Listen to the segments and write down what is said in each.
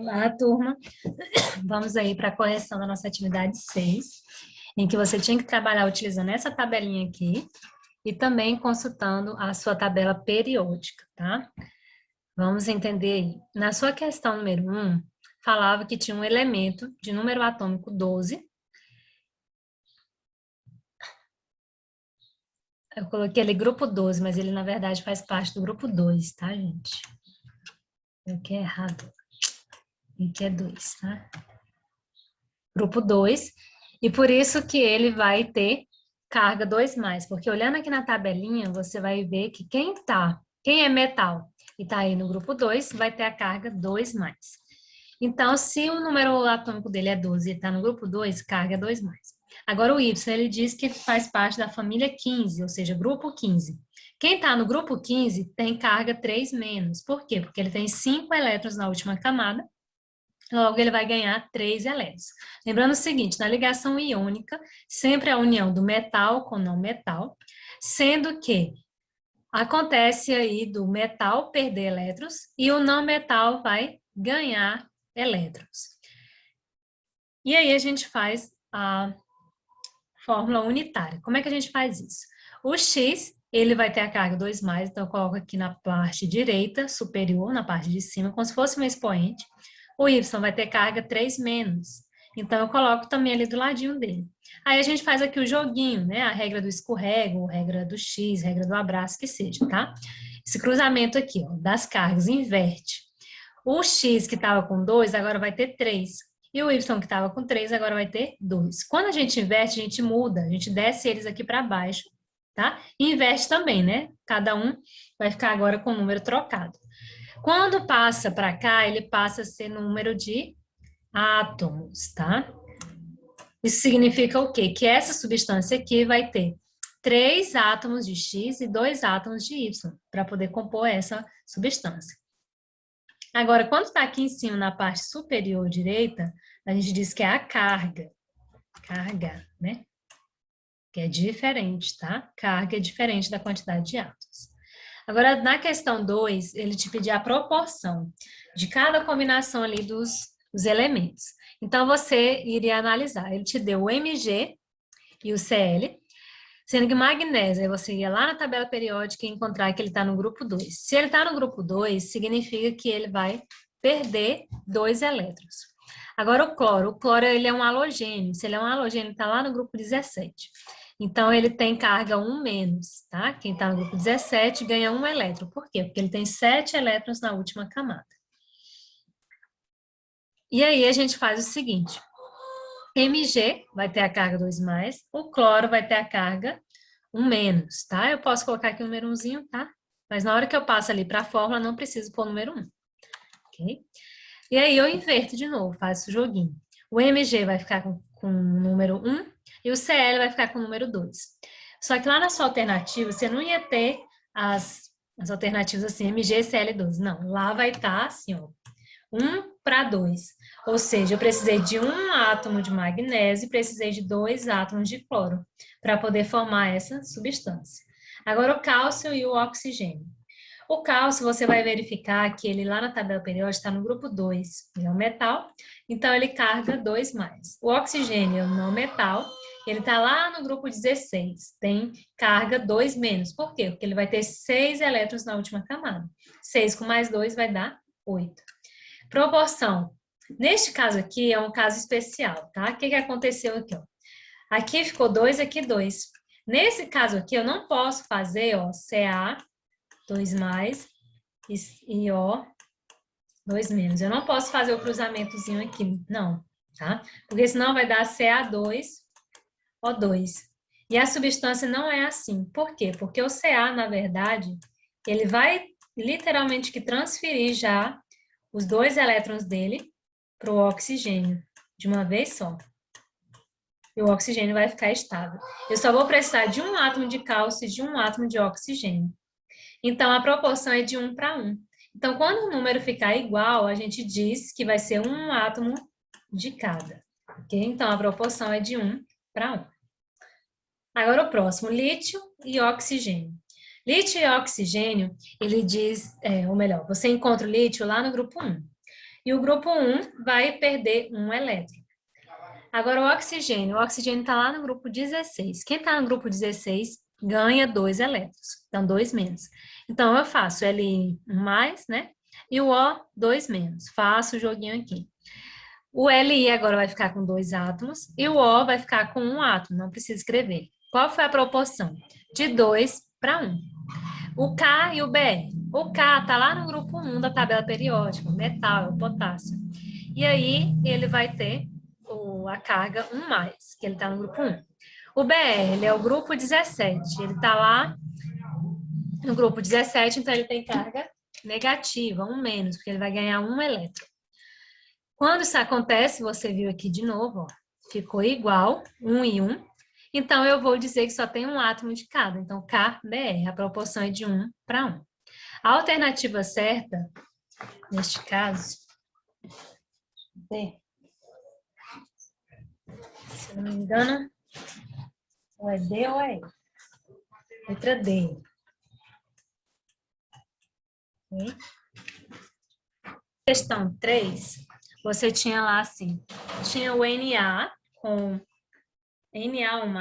Olá, turma. Vamos aí para a correção da nossa atividade 6, em que você tinha que trabalhar utilizando essa tabelinha aqui e também consultando a sua tabela periódica, tá? Vamos entender aí. Na sua questão número 1, falava que tinha um elemento de número atômico 12. Eu coloquei ali grupo 12, mas ele na verdade faz parte do grupo 2, tá, gente? Aqui é errado. Aqui é 2, tá? Grupo 2, e por isso que ele vai ter carga 2+, porque olhando aqui na tabelinha, você vai ver que quem é metal e está aí no grupo 2, vai ter a carga 2+. Então, se o número atômico dele é 12 e está no grupo 2, carga 2+. Agora o Y, ele diz que faz parte da família 15, ou seja, grupo 15. Quem está no grupo 15 tem carga 3-. Por quê? Porque ele tem 5 elétrons na última camada, logo ele vai ganhar 3 elétrons. Lembrando o seguinte, na ligação iônica, sempre a união do metal com não metal, sendo que acontece aí do metal perder elétrons e o não metal vai ganhar elétrons. E aí a gente faz a fórmula unitária. Como é que a gente faz isso? O X, ele vai ter a carga 2+, então eu coloco aqui na parte direita, superior, na parte de cima, como se fosse um expoente. O Y vai ter carga 3-. Então, eu coloco também ali do ladinho dele. Aí a gente faz aqui o joguinho, né? A regra do escorrego, regra do X, regra do abraço, que seja, tá? Esse cruzamento aqui, ó, das cargas, inverte. O X que estava com 2, agora vai ter 3. E o Y que estava com 3, agora vai ter 2. Quando a gente inverte, a gente muda, a gente desce eles aqui para baixo, tá? E inverte também, né? Cada um vai ficar agora com o número trocado. Quando passa para cá, ele passa a ser número de átomos, tá? Isso significa o quê? Que essa substância aqui vai ter 3 átomos de X e 2 átomos de Y, para poder compor essa substância. Agora, quando está aqui em cima, na parte superior direita, a gente diz que é a carga, né? Que é diferente, tá? Carga é diferente da quantidade de átomos. Agora, na questão 2, ele te pediu a proporção de cada combinação ali dos elementos. Então, você iria analisar. Ele te deu o Mg e o Cl, sendo que magnésio, aí você ia lá na tabela periódica e encontrar que ele está no grupo 2. Se ele está no grupo 2, significa que ele vai perder 2 elétrons. Agora, o cloro ele é um halogênio. Se ele é um halogênio, está lá no grupo 17. Então, ele tem carga 1-, tá? Quem está no grupo 17 ganha 1 elétron. Por quê? Porque ele tem 7 elétrons na última camada. E aí, a gente faz o seguinte. Mg vai ter a carga 2+, o cloro vai ter a carga 1-, tá? Eu posso colocar aqui o número 1zinho, tá? Mas na hora que eu passo ali para a fórmula, não preciso pôr o número 1, ok? E aí, eu inverto de novo, faço o joguinho. O Mg vai ficar com o número 1 e o Cl vai ficar com o número 2. Só que lá na sua alternativa, você não ia ter as alternativas assim, Mg, Cl, 12. Não, lá vai estar assim, ó, 1:2. Ou seja, eu precisei de 1 átomo de magnésio e precisei de 2 átomos de cloro para poder formar essa substância. Agora, o cálcio e o oxigênio. O cálcio, você vai verificar que ele lá na tabela periódica está no grupo 2, ele é um metal, então ele carga 2+. O oxigênio é um não metal, ele está lá no grupo 16, tem carga 2-. Por quê? Porque ele vai ter 6 elétrons na última camada. 6 com mais 2 vai dar 8. Proporção. Neste caso aqui é um caso especial, tá? O que aconteceu aqui, ó? Aqui ficou 2, aqui 2. Nesse caso aqui, eu não posso fazer, ó, Ca 2+ e O 2-. Eu não posso fazer o cruzamentozinho aqui, não, tá? Porque senão vai dar Ca2, O2. E a substância não é assim. Por quê? Porque o Ca, na verdade, ele vai literalmente que transferir já os 2 elétrons dele para o oxigênio, de uma vez só. E o oxigênio vai ficar estável. Eu só vou precisar de 1 átomo de cálcio e de 1 átomo de oxigênio. Então, a proporção é de 1:1. Então, quando o número ficar igual, a gente diz que vai ser 1 átomo de cada. Ok? Então, a proporção é de 1:1. Agora, o próximo, lítio e oxigênio. Lítio e oxigênio, ele diz, ou melhor, você encontra o lítio lá no grupo 1. E o grupo 1 vai perder um elétron. Agora, o oxigênio está lá no grupo 16. Quem está no grupo 16 ganha 2 elétrons, então 2 menos. Então, eu faço Li 1 mais, né? E o O 2 menos. Faço o joguinho aqui. O Li agora vai ficar com 2 átomos e o O vai ficar com 1 átomo, não precisa escrever. Qual foi a proporção? De 2 para 1. O K e o Br. O K está lá no grupo 1 da tabela periódica, o metal, é o potássio. E aí, ele vai ter a carga 1 mais, que ele está no grupo 1. O Br, ele é o grupo 17, ele está lá no grupo 17, então ele tem carga negativa, 1 menos, porque ele vai ganhar 1 elétron. Quando isso acontece, você viu aqui de novo, ó, ficou igual, 1 e 1. Então, eu vou dizer que só tem um átomo de cada. Então, KBr, a proporção é de 1 para 1. A alternativa certa, neste caso, D, se não me engano, ou é D ou é E. Letra D. Okay. Questão 3, você tinha lá assim, tinha o Na com Na1+,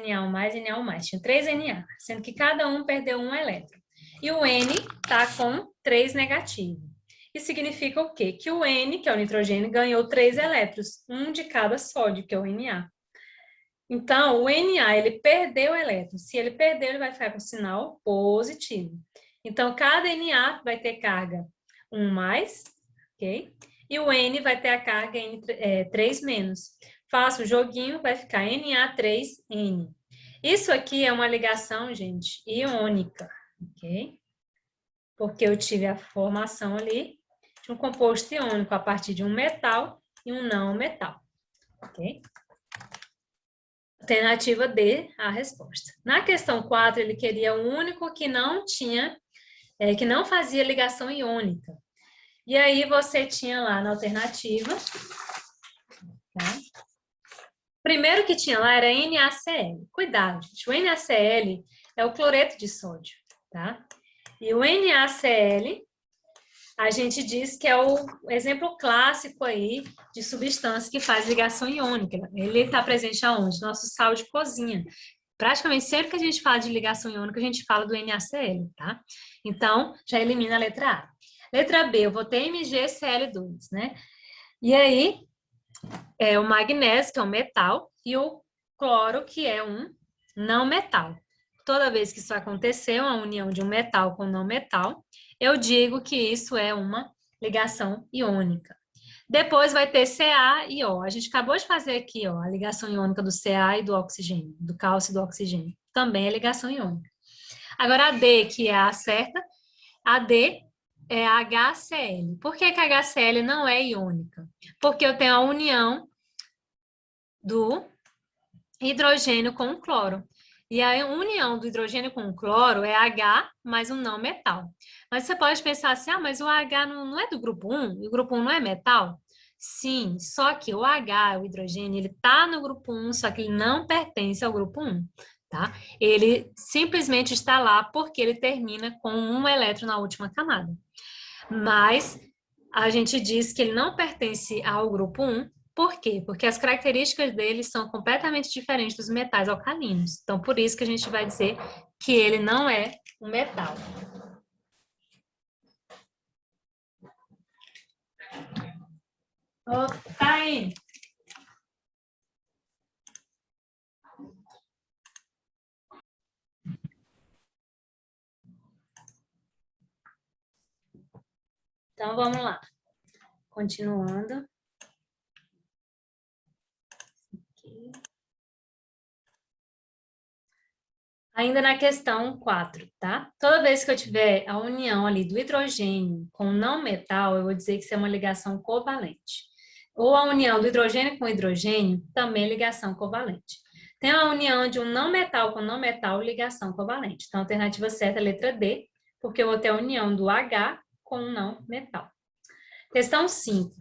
Na1+, Na1+. Tinha 3 Na, sendo que cada um perdeu um elétron. E o N está com 3 negativo. Isso significa o quê? Que o N, que é o nitrogênio, ganhou 3 elétrons, um de cada sódio, que é o Na. Então, o Na, ele perdeu o elétron. Se ele perder, ele vai ficar com sinal positivo. Então, cada Na vai ter carga 1+, ok? E o N vai ter a carga 3-. Faço o joguinho, vai ficar Na3N. Isso aqui é uma ligação, gente, iônica, ok? Porque eu tive a formação ali de um composto iônico a partir de um metal e um não metal, ok? Alternativa D, a resposta. Na questão 4, ele queria o único que não tinha, que não fazia ligação iônica. E aí você tinha lá na alternativa, tá? Primeiro que tinha lá era NaCl. Cuidado, gente. O NaCl é o cloreto de sódio, tá? E o NaCl, a gente diz que é o exemplo clássico aí de substância que faz ligação iônica. Ele está presente aonde? Nosso sal de cozinha. Praticamente sempre que a gente fala de ligação iônica, a gente fala do NaCl, tá? Então, já elimina a letra A. Letra B, eu vou ter MgCl2, né? E aí, o magnésio, que é um metal, e o cloro, que é um não metal. Toda vez que isso acontecer, uma união de um metal com um não metal, eu digo que isso é uma ligação iônica. Depois vai ter Ca e O. A gente acabou de fazer aqui, ó, a ligação iônica do Ca e do oxigênio, do cálcio e do oxigênio. Também é ligação iônica. Agora a D, que é a certa, a D é a HCl. Por que que a HCl não é iônica? Porque eu tenho a união do hidrogênio com o cloro. E a união do hidrogênio com o cloro é H mais um não metal. Mas você pode pensar assim, mas o H não é do grupo 1? E o grupo 1 não é metal? Sim, só que o H, o hidrogênio, ele está no grupo 1, só que ele não pertence ao grupo 1, tá? Ele simplesmente está lá porque ele termina com um elétron na última camada. Mas a gente diz que ele não pertence ao grupo 1, por quê? Porque as características dele são completamente diferentes dos metais alcalinos. Então, por isso que a gente vai dizer que ele não é um metal. Tá aí. Então, vamos lá. Continuando. Ainda na questão 4, tá? Toda vez que eu tiver a união ali do hidrogênio com o não metal, eu vou dizer que isso é uma ligação covalente. Ou a união do hidrogênio com hidrogênio, também ligação covalente. Tem a união de um não metal com não metal, ligação covalente. Então, a alternativa certa é a letra D, porque eu vou ter a união do H com o não metal. Questão 5.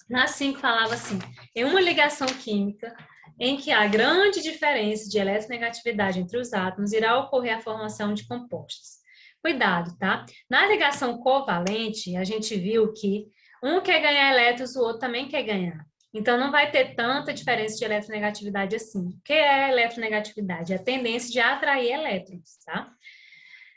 Na 5 falava assim, em uma ligação química em que há grande diferença de eletronegatividade entre os átomos, irá ocorrer a formação de compostos. Cuidado, tá? Na ligação covalente, a gente viu que Um quer ganhar elétrons, o outro também quer ganhar. Então, não vai ter tanta diferença de eletronegatividade assim. O que é eletronegatividade? É a tendência de atrair elétrons, tá?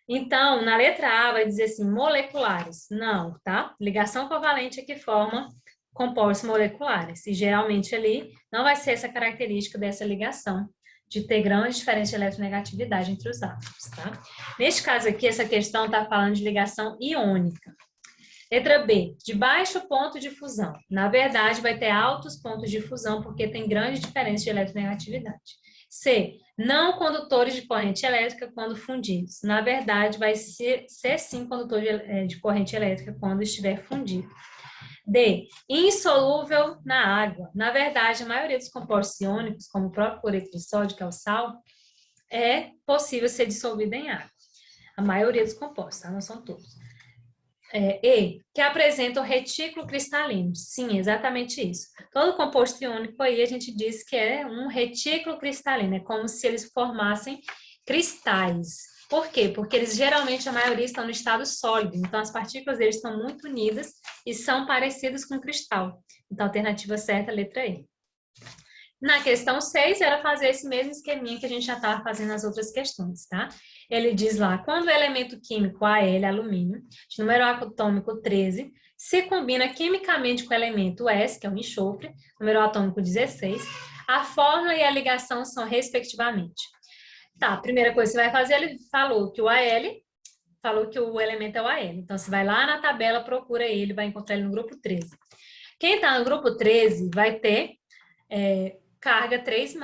Então, na letra A vai dizer assim, moleculares. Não, tá? Ligação covalente é que forma compostos moleculares. E geralmente ali não vai ser essa característica dessa ligação, de ter grande diferença de eletronegatividade entre os átomos, tá? Neste caso aqui, essa questão está falando de ligação iônica. Letra B, de baixo ponto de fusão. Na verdade, vai ter altos pontos de fusão, porque tem grande diferença de eletronegatividade. C, não condutores de corrente elétrica quando fundidos. Na verdade, vai ser sim condutor de corrente elétrica quando estiver fundido. D, insolúvel na água. Na verdade, a maioria dos compostos iônicos, como o próprio cloreto de sódio, que é o sal, é possível ser dissolvido em água. A maioria dos compostos, tá? Não são todos. E, que apresentam retículo cristalino. Sim, exatamente isso. Todo composto iônico aí a gente diz que é um retículo cristalino, é como se eles formassem cristais. Por quê? Porque eles geralmente, a maioria, estão no estado sólido, então as partículas deles estão muito unidas e são parecidas com cristal. Então, a alternativa certa é a letra E. Na questão 6, era fazer esse mesmo esqueminha que a gente já estava fazendo nas outras questões, tá? Ele diz lá, quando o elemento químico Al, alumínio, de número atômico 13, se combina quimicamente com o elemento S, que é o enxofre, número atômico 16, a fórmula e a ligação são respectivamente. Tá, a primeira coisa que você vai fazer, ele falou que o Al, falou que o elemento é o Al. Então, você vai lá na tabela, procura ele, vai encontrar ele no grupo 13. Quem está no grupo 13 vai ter carga 3+.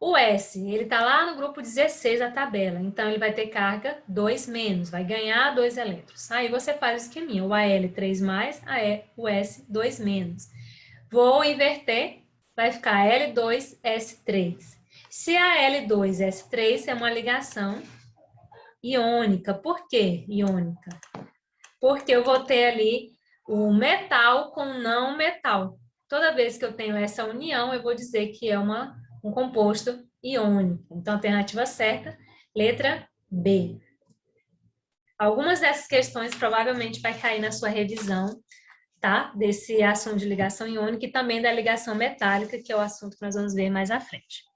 O S, ele está lá no grupo 16 da tabela, então ele vai ter carga 2-, vai ganhar 2 elétrons. Aí você faz o esqueminha, o Al 3+, o S 2-. Vou inverter, vai ficar L2S3. Se a L2S3 é uma ligação iônica, por que iônica? Porque eu vou ter ali o metal com não metal. Toda vez que eu tenho essa união, eu vou dizer que é um composto iônico. Então, a alternativa certa, letra B. Algumas dessas questões provavelmente vai cair na sua revisão, tá? Desse assunto de ligação iônica e também da ligação metálica, que é o assunto que nós vamos ver mais à frente.